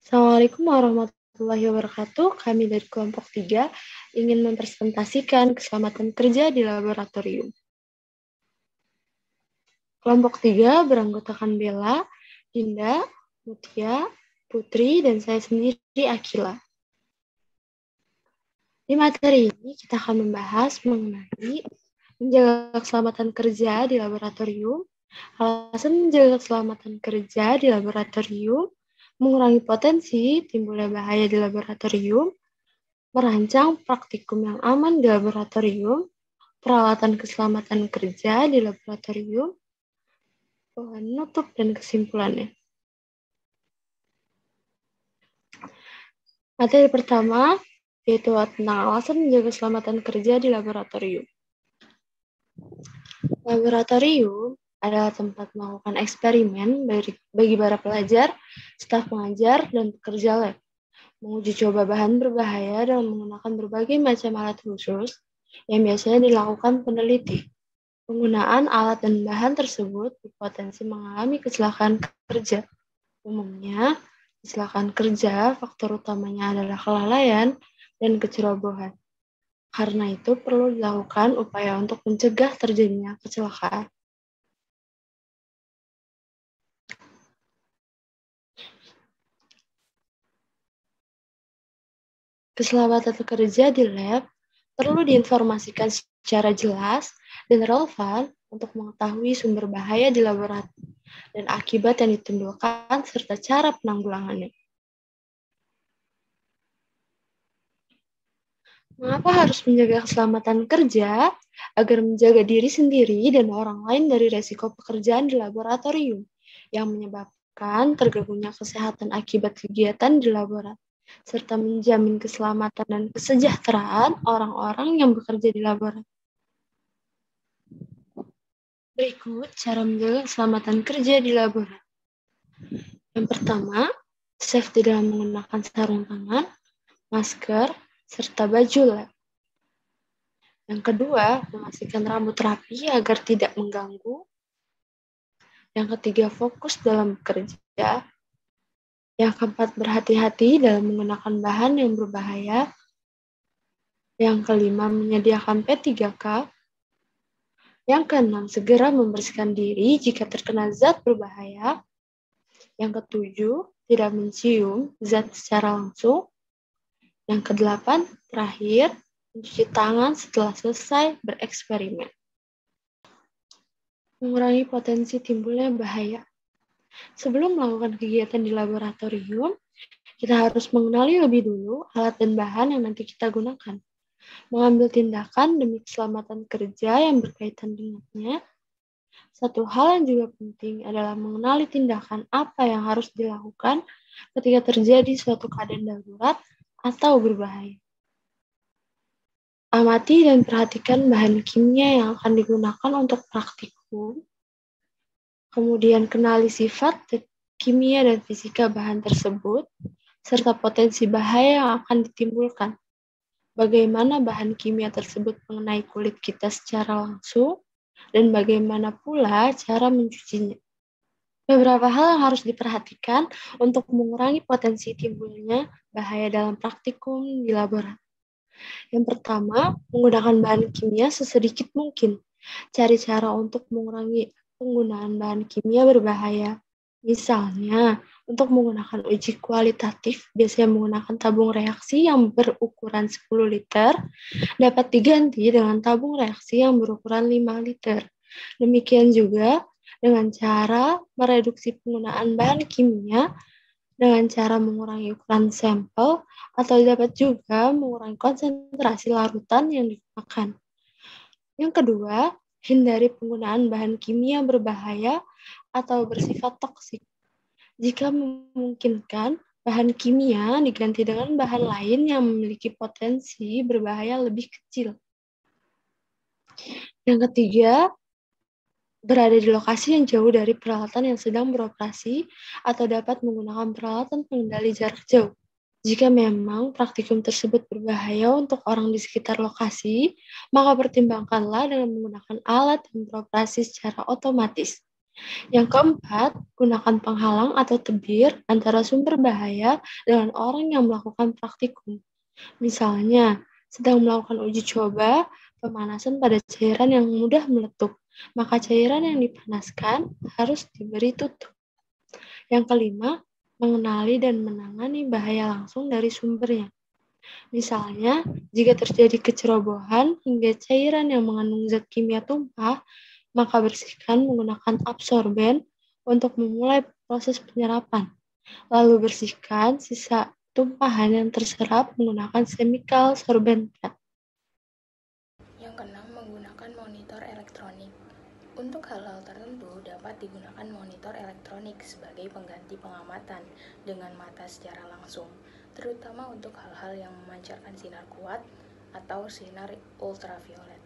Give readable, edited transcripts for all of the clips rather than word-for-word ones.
Assalamualaikum warahmatullahi wabarakatuh. Kami dari kelompok 3 ingin mempresentasikan keselamatan kerja di laboratorium. Kelompok 3 beranggotakan Bella, Dinda, Mutia, Putri, dan saya sendiri, Akila. Di materi ini kita akan membahas mengenai menjaga keselamatan kerja di laboratorium, alasan menjaga keselamatan kerja di laboratorium, mengurangi potensi timbulnya bahaya di laboratorium, merancang praktikum yang aman di laboratorium, peralatan keselamatan kerja di laboratorium, penutup dan kesimpulannya. Materi pertama yaitu tentang alasan menjaga keselamatan kerja di laboratorium. Laboratorium adalah tempat melakukan eksperimen bagi para pelajar, staf pengajar, dan pekerja lab. Menguji coba bahan berbahaya dengan menggunakan berbagai macam alat khusus yang biasanya dilakukan peneliti. Penggunaan alat dan bahan tersebut berpotensi mengalami kecelakaan kerja. Umumnya, kecelakaan kerja faktor utamanya adalah kelalaian dan kecerobohan. Karena itu perlu dilakukan upaya untuk mencegah terjadinya kecelakaan. Keselamatan kerja di lab perlu diinformasikan secara jelas dan relevan untuk mengetahui sumber bahaya di laboratorium dan akibat yang ditimbulkan serta cara penanggulangannya. Mengapa harus menjaga keselamatan kerja? Agar menjaga diri sendiri dan orang lain dari resiko pekerjaan di laboratorium yang menyebabkan terganggunya kesehatan akibat kegiatan di laboratorium, serta menjamin keselamatan dan kesejahteraan orang-orang yang bekerja di laboratorium. Berikut cara menjaga keselamatan kerja di laboratorium. Yang pertama, safety dalam menggunakan sarung tangan, masker, serta baju lab. Yang kedua, memastikan rambut rapi agar tidak mengganggu. Yang ketiga, fokus dalam bekerja. Yang keempat, berhati-hati dalam menggunakan bahan yang berbahaya. Yang kelima, menyediakan P3K. Yang keenam, segera membersihkan diri jika terkena zat berbahaya. Yang ketujuh, tidak mencium zat secara langsung. Yang kedelapan, terakhir, mencuci tangan setelah selesai bereksperimen. Mengurangi potensi timbulnya bahaya. Sebelum melakukan kegiatan di laboratorium, kita harus mengenali lebih dulu alat dan bahan yang nanti kita gunakan. Mengambil tindakan demi keselamatan kerja yang berkaitan dengannya. Satu hal yang juga penting adalah mengenali tindakan apa yang harus dilakukan ketika terjadi suatu keadaan darurat atau berbahaya. Amati dan perhatikan bahan kimia yang akan digunakan untuk praktikum. Kemudian kenali sifat kimia dan fisika bahan tersebut, serta potensi bahaya yang akan ditimbulkan. Bagaimana bahan kimia tersebut mengenai kulit kita secara langsung, dan bagaimana pula cara mencucinya. Beberapa hal yang harus diperhatikan untuk mengurangi potensi timbulnya bahaya dalam praktikum di laboratorium. Yang pertama, menggunakan bahan kimia sesedikit mungkin. Cari cara untuk mengurangi penggunaan bahan kimia berbahaya. Misalnya, untuk menggunakan uji kualitatif, biasanya menggunakan tabung reaksi yang berukuran 10 liter, dapat diganti dengan tabung reaksi yang berukuran 5 liter. Demikian juga dengan cara mereduksi penggunaan bahan kimia dengan cara mengurangi ukuran sampel atau dapat juga mengurangi konsentrasi larutan yang digunakan. Yang kedua, hindari penggunaan bahan kimia berbahaya atau bersifat toksik. Jika memungkinkan, bahan kimia diganti dengan bahan lain yang memiliki potensi berbahaya lebih kecil. Yang ketiga, berada di lokasi yang jauh dari peralatan yang sedang beroperasi atau dapat menggunakan peralatan pengendali jarak jauh. Jika memang praktikum tersebut berbahaya untuk orang di sekitar lokasi, maka pertimbangkanlah dengan menggunakan alat yang beroperasi secara otomatis. Yang keempat, gunakan penghalang atau tebir antara sumber bahaya dengan orang yang melakukan praktikum. Misalnya, sedang melakukan uji coba pemanasan pada cairan yang mudah meletup, maka cairan yang dipanaskan harus diberi tutup. Yang kelima, mengenali dan menangani bahaya langsung dari sumbernya. Misalnya, jika terjadi kecerobohan hingga cairan yang mengandung zat kimia tumpah, maka bersihkan menggunakan absorben untuk memulai proses penyerapan. Lalu bersihkan sisa tumpahan yang terserap menggunakan chemical sorbent pad. Yang keenam, menggunakan monitor elektronik. Untuk hal-hal tertentu dapat digunakan monitor elektronik sebagai pengganti pengamatan dengan mata secara langsung, terutama untuk hal-hal yang memancarkan sinar kuat atau sinar ultraviolet.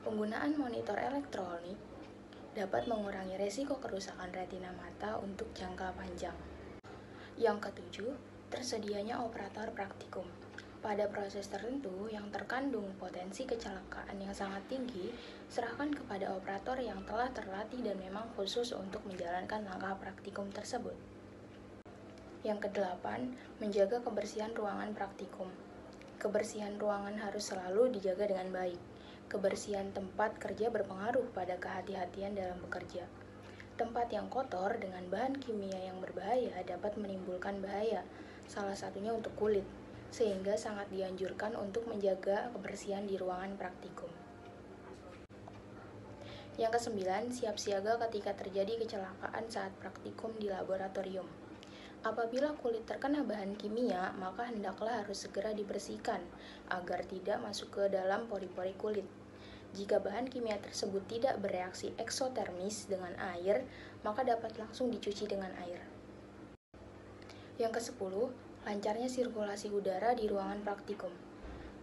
Penggunaan monitor elektronik dapat mengurangi resiko kerusakan retina mata untuk jangka panjang. Yang ketujuh, tersedianya operator praktikum. Pada proses tertentu yang terkandung potensi kecelakaan yang sangat tinggi, serahkan kepada operator yang telah terlatih dan memang khusus untuk menjalankan langkah praktikum tersebut. Yang kedelapan, menjaga kebersihan ruangan praktikum. Kebersihan ruangan harus selalu dijaga dengan baik. Kebersihan tempat kerja berpengaruh pada kehati-hatian dalam bekerja. Tempat yang kotor dengan bahan kimia yang berbahaya dapat menimbulkan bahaya, salah satunya untuk kulit, sehingga sangat dianjurkan untuk menjaga kebersihan di ruangan praktikum. Yang kesembilan, siap siaga ketika terjadi kecelakaan saat praktikum di laboratorium. Apabila kulit terkena bahan kimia, maka hendaklah harus segera dibersihkan agar tidak masuk ke dalam pori-pori kulit. Jika bahan kimia tersebut tidak bereaksi eksotermis dengan air, maka dapat langsung dicuci dengan air. Yang kesepuluh, lancarnya sirkulasi udara di ruangan praktikum.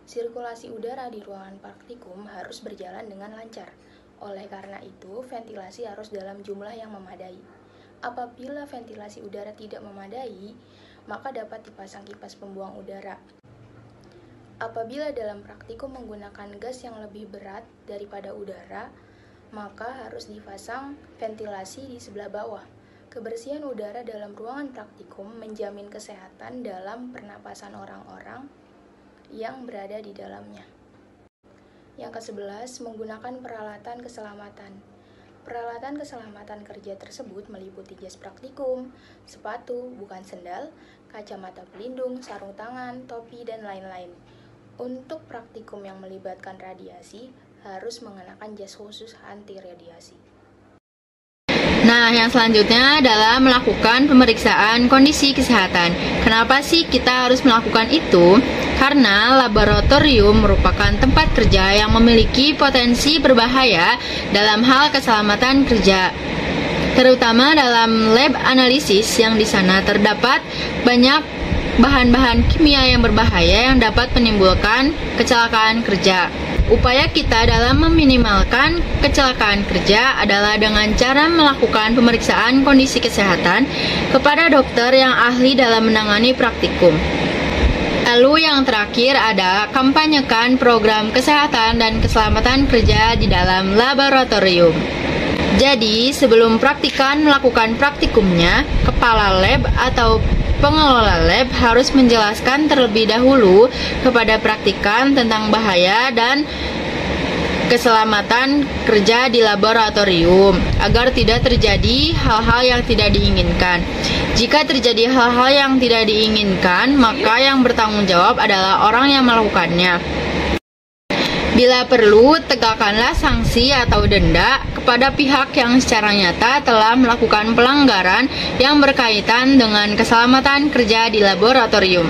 Sirkulasi udara di ruangan praktikum harus berjalan dengan lancar. Oleh karena itu, ventilasi harus dalam jumlah yang memadai. Apabila ventilasi udara tidak memadai, maka dapat dipasang kipas pembuang udara. Apabila dalam praktikum menggunakan gas yang lebih berat daripada udara, maka harus dipasang ventilasi di sebelah bawah. Kebersihan udara dalam ruangan praktikum menjamin kesehatan dalam pernapasan orang-orang yang berada di dalamnya. Yang ke-11, menggunakan peralatan keselamatan. Peralatan keselamatan kerja tersebut meliputi jas praktikum, sepatu, bukan sendal, kacamata pelindung, sarung tangan, topi, dan lain-lain. Untuk praktikum yang melibatkan radiasi, harus mengenakan jas khusus anti radiasi. Nah, yang selanjutnya adalah melakukan pemeriksaan kondisi kesehatan. Kenapa sih kita harus melakukan itu? Karena laboratorium merupakan tempat kerja yang memiliki potensi berbahaya dalam hal keselamatan kerja, terutama dalam lab analisis yang di sana terdapat banyak bahan-bahan kimia yang berbahaya yang dapat menimbulkan kecelakaan kerja. Upaya kita dalam meminimalkan kecelakaan kerja adalah dengan cara melakukan pemeriksaan kondisi kesehatan kepada dokter yang ahli dalam menangani praktikum. Lalu yang terakhir ada kampanyekan program kesehatan dan keselamatan kerja di dalam laboratorium. Jadi, sebelum praktikan melakukan praktikumnya, kepala lab atau pengelola lab harus menjelaskan terlebih dahulu kepada praktikan tentang bahaya dan keselamatan kerja di laboratorium agar tidak terjadi hal-hal yang tidak diinginkan. Jika terjadi hal-hal yang tidak diinginkan, maka yang bertanggung jawab adalah orang yang melakukannya. Bila perlu, tegakkanlah sanksi atau denda kepada pihak yang secara nyata telah melakukan pelanggaran yang berkaitan dengan keselamatan kerja di laboratorium.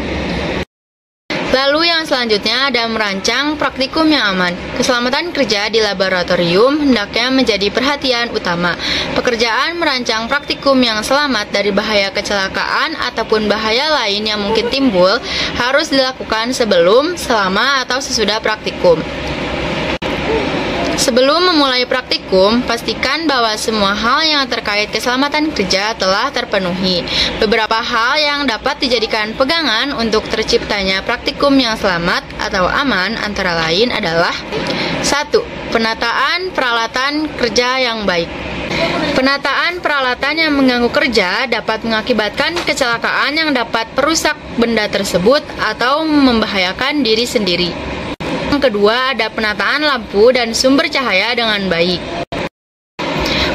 Lalu yang selanjutnya ada merancang praktikum yang aman. Keselamatan kerja di laboratorium hendaknya menjadi perhatian utama. Pekerjaan merancang praktikum yang selamat dari bahaya kecelakaan ataupun bahaya lain yang mungkin timbul harus dilakukan sebelum, selama, atau sesudah praktikum. Sebelum memulai praktikum, pastikan bahwa semua hal yang terkait keselamatan kerja telah terpenuhi. Beberapa hal yang dapat dijadikan pegangan untuk terciptanya praktikum yang selamat atau aman antara lain adalah 1. Penataan peralatan kerja yang baik. Penataan peralatan yang mengganggu kerja dapat mengakibatkan kecelakaan yang dapat merusak benda tersebut atau membahayakan diri sendiri. Yang kedua, ada penataan lampu dan sumber cahaya dengan baik.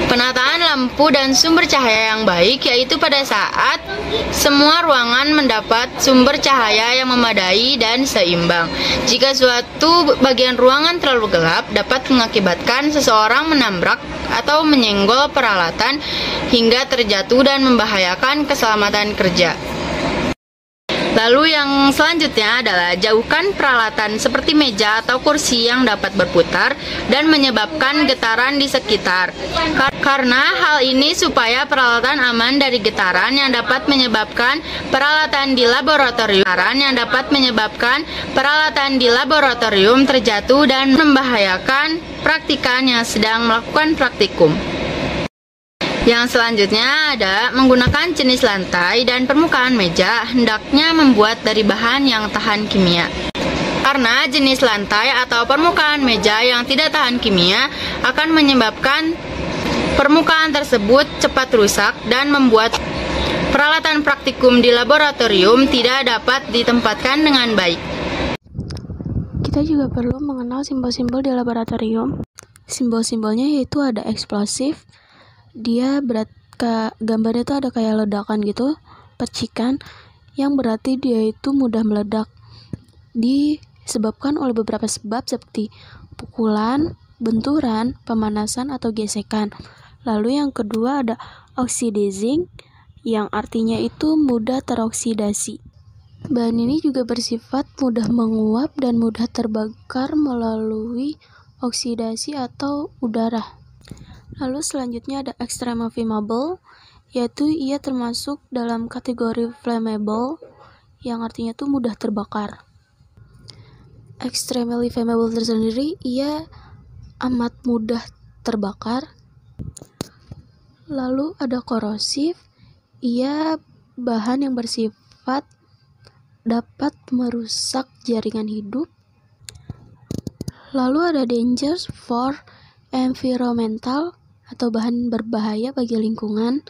Penataan lampu dan sumber cahaya yang baik yaitu pada saat semua ruangan mendapat sumber cahaya yang memadai dan seimbang. Jika suatu bagian ruangan terlalu gelap, dapat mengakibatkan seseorang menabrak atau menyenggol peralatan hingga terjatuh dan membahayakan keselamatan kerja. Lalu yang selanjutnya adalah jauhkan peralatan seperti meja atau kursi yang dapat berputar dan menyebabkan getaran di sekitar. Karena hal ini supaya peralatan aman dari getaran yang dapat menyebabkan peralatan di laboratorium terjatuh dan membahayakan praktikan yang sedang melakukan praktikum. Yang selanjutnya ada menggunakan jenis lantai dan permukaan meja hendaknya membuat dari bahan yang tahan kimia. Karena jenis lantai atau permukaan meja yang tidak tahan kimia akan menyebabkan permukaan tersebut cepat rusak dan membuat peralatan praktikum di laboratorium tidak dapat ditempatkan dengan baik. Kita juga perlu mengenal simbol-simbol di laboratorium. Simbol-simbolnya yaitu ada eksplosif. Dia gambarnya itu ada kayak ledakan gitu, percikan, yang berarti dia itu mudah meledak. Disebabkan oleh beberapa sebab seperti pukulan, benturan, pemanasan, atau gesekan. Lalu yang kedua ada oxidizing, yang artinya itu mudah teroksidasi. Bahan ini juga bersifat mudah menguap dan mudah terbakar melalui oksidasi atau udara. Lalu selanjutnya ada extremely flammable, yaitu ia termasuk dalam kategori flammable, yang artinya itu mudah terbakar. Extremely flammable tersendiri, ia amat mudah terbakar. Lalu ada korosif, ia bahan yang bersifat dapat merusak jaringan hidup. Lalu ada dangerous for environmental, atau bahan berbahaya bagi lingkungan,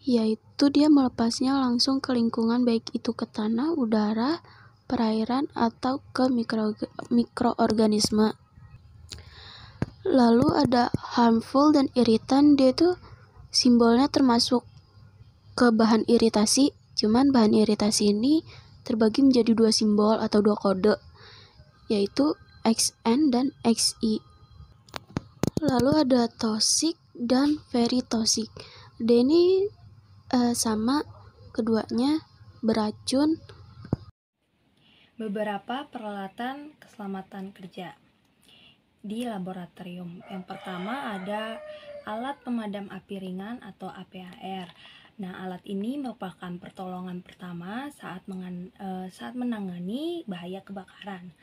yaitu dia melepasnya langsung ke lingkungan, baik itu ke tanah, udara, perairan, atau ke mikroorganisme. Lalu ada harmful dan iritan, dia itu simbolnya termasuk ke bahan iritasi, cuman bahan iritasi ini terbagi menjadi dua simbol atau dua kode, yaitu XN dan XI. Lalu ada toxic dan very toxic. Dia ini sama, keduanya beracun. Beberapa peralatan keselamatan kerja di laboratorium. Yang pertama ada alat pemadam api ringan atau APAR. Nah, alat ini merupakan pertolongan pertama saat menangani bahaya kebakaran.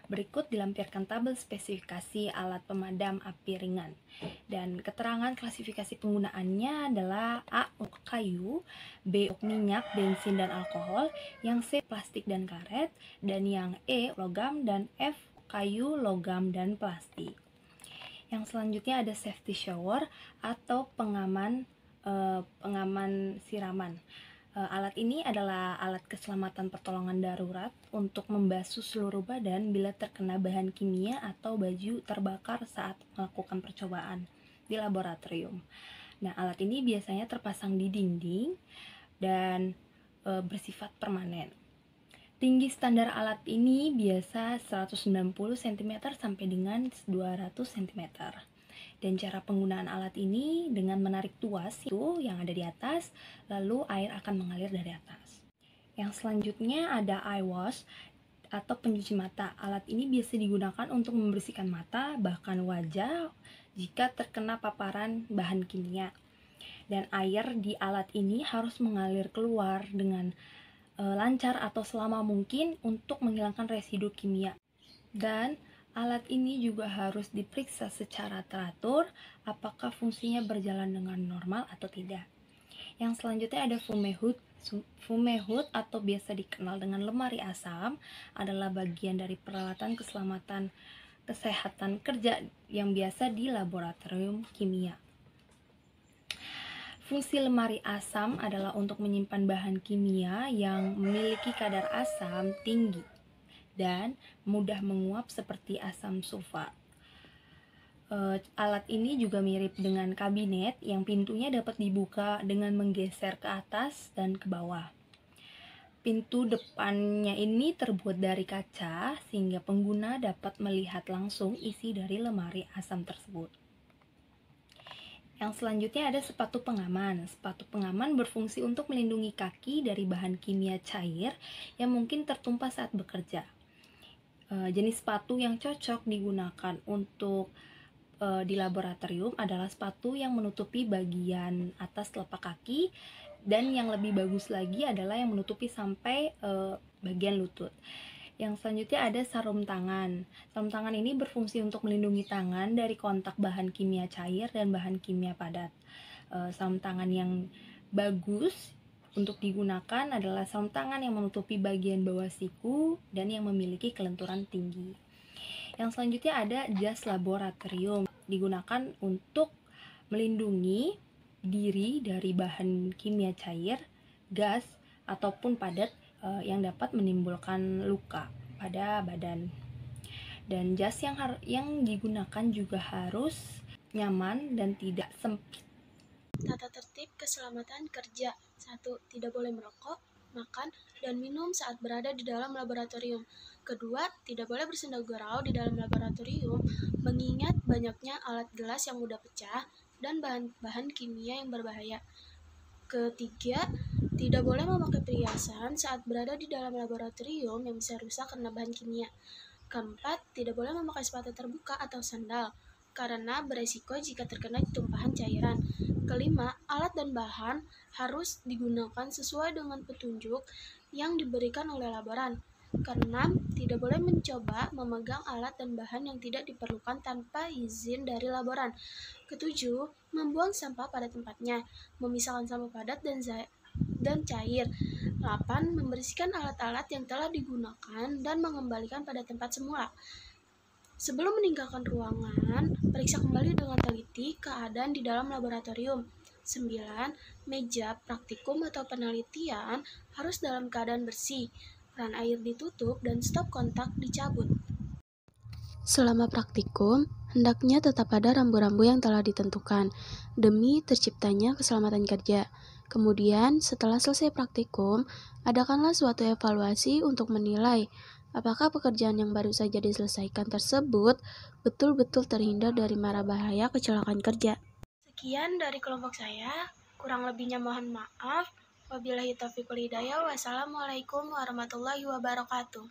Berikut dilampirkan tabel spesifikasi alat pemadam api ringan. Dan keterangan klasifikasi penggunaannya adalah A. Untuk kayu, B. Untuk minyak, bensin, dan alkohol, yang C. Plastik dan karet, dan yang E. Logam, dan F. Kayu, logam, dan plastik. Yang selanjutnya ada safety shower atau pengaman siraman. Alat ini adalah alat keselamatan pertolongan darurat untuk membasuh seluruh badan bila terkena bahan kimia atau baju terbakar saat melakukan percobaan di laboratorium. Nah, alat ini biasanya terpasang di dinding dan bersifat permanen. Tinggi standar alat ini biasa 190 cm sampai dengan 200 cm. Dan cara penggunaan alat ini dengan menarik tuas itu yang ada di atas, lalu air akan mengalir dari atas. Yang selanjutnya ada eye wash atau pencuci mata. Alat ini biasa digunakan untuk membersihkan mata, bahkan wajah jika terkena paparan bahan kimia. Dan air di alat ini harus mengalir keluar dengan lancar atau selama mungkin untuk menghilangkan residu kimia. Dan alat ini juga harus diperiksa secara teratur apakah fungsinya berjalan dengan normal atau tidak. Yang selanjutnya ada fume hood. Fume hood atau biasa dikenal dengan lemari asam adalah bagian dari peralatan kesehatan kerja yang biasa di laboratorium kimia. Fungsi lemari asam adalah untuk menyimpan bahan kimia yang memiliki kadar asam tinggi dan mudah menguap seperti asam sulfat. Alat ini juga mirip dengan kabinet yang pintunya dapat dibuka dengan menggeser ke atas dan ke bawah. Pintu depannya ini terbuat dari kaca sehingga pengguna dapat melihat langsung isi dari lemari asam tersebut. Yang selanjutnya ada sepatu pengaman. Sepatu pengaman berfungsi untuk melindungi kaki dari bahan kimia cair yang mungkin tertumpah saat bekerja. Jenis sepatu yang cocok digunakan untuk di laboratorium adalah sepatu yang menutupi bagian atas telapak kaki, dan yang lebih bagus lagi adalah yang menutupi sampai bagian lutut. Yang selanjutnya ada sarung tangan. Sarung tangan ini berfungsi untuk melindungi tangan dari kontak bahan kimia cair dan bahan kimia padat. Sarung tangan yang bagus untuk digunakan adalah sarung tangan yang menutupi bagian bawah siku dan yang memiliki kelenturan tinggi. Yang selanjutnya ada jas laboratorium. Digunakan untuk melindungi diri dari bahan kimia cair, gas, ataupun padat yang dapat menimbulkan luka pada badan. Dan jas yang digunakan juga harus nyaman dan tidak sempit. Tata tertib keselamatan kerja. 1. Tidak boleh merokok, makan, dan minum saat berada di dalam laboratorium. Kedua, tidak boleh bersenda gurau di dalam laboratorium, mengingat banyaknya alat gelas yang mudah pecah dan bahan-bahan kimia yang berbahaya. Ketiga, tidak boleh memakai perhiasan saat berada di dalam laboratorium yang bisa rusak karena bahan kimia. Keempat, tidak boleh memakai sepatu terbuka atau sandal, karena beresiko jika terkena tumpahan cairan. Kelima, alat dan bahan harus digunakan sesuai dengan petunjuk yang diberikan oleh laboran. Keenam, tidak boleh mencoba memegang alat dan bahan yang tidak diperlukan tanpa izin dari laboran. Ketujuh, membuang sampah pada tempatnya, memisahkan sampah padat dan cair. 8. Membersihkan alat-alat yang telah digunakan dan mengembalikan pada tempat semula. Sebelum meninggalkan ruangan, periksa kembali dengan teliti keadaan di dalam laboratorium. 9. Meja praktikum atau penelitian harus dalam keadaan bersih, keran air ditutup, dan stop kontak dicabut. Selama praktikum, hendaknya tetap ada rambu-rambu yang telah ditentukan demi terciptanya keselamatan kerja. Kemudian, setelah selesai praktikum, adakanlah suatu evaluasi untuk menilai apakah pekerjaan yang baru saja diselesaikan tersebut betul-betul terhindar dari mara bahaya kecelakaan kerja. Sekian dari kelompok saya, kurang lebihnya mohon maaf. Wabillahi taufiq wal hidayah. Wassalamualaikum warahmatullahi wabarakatuh.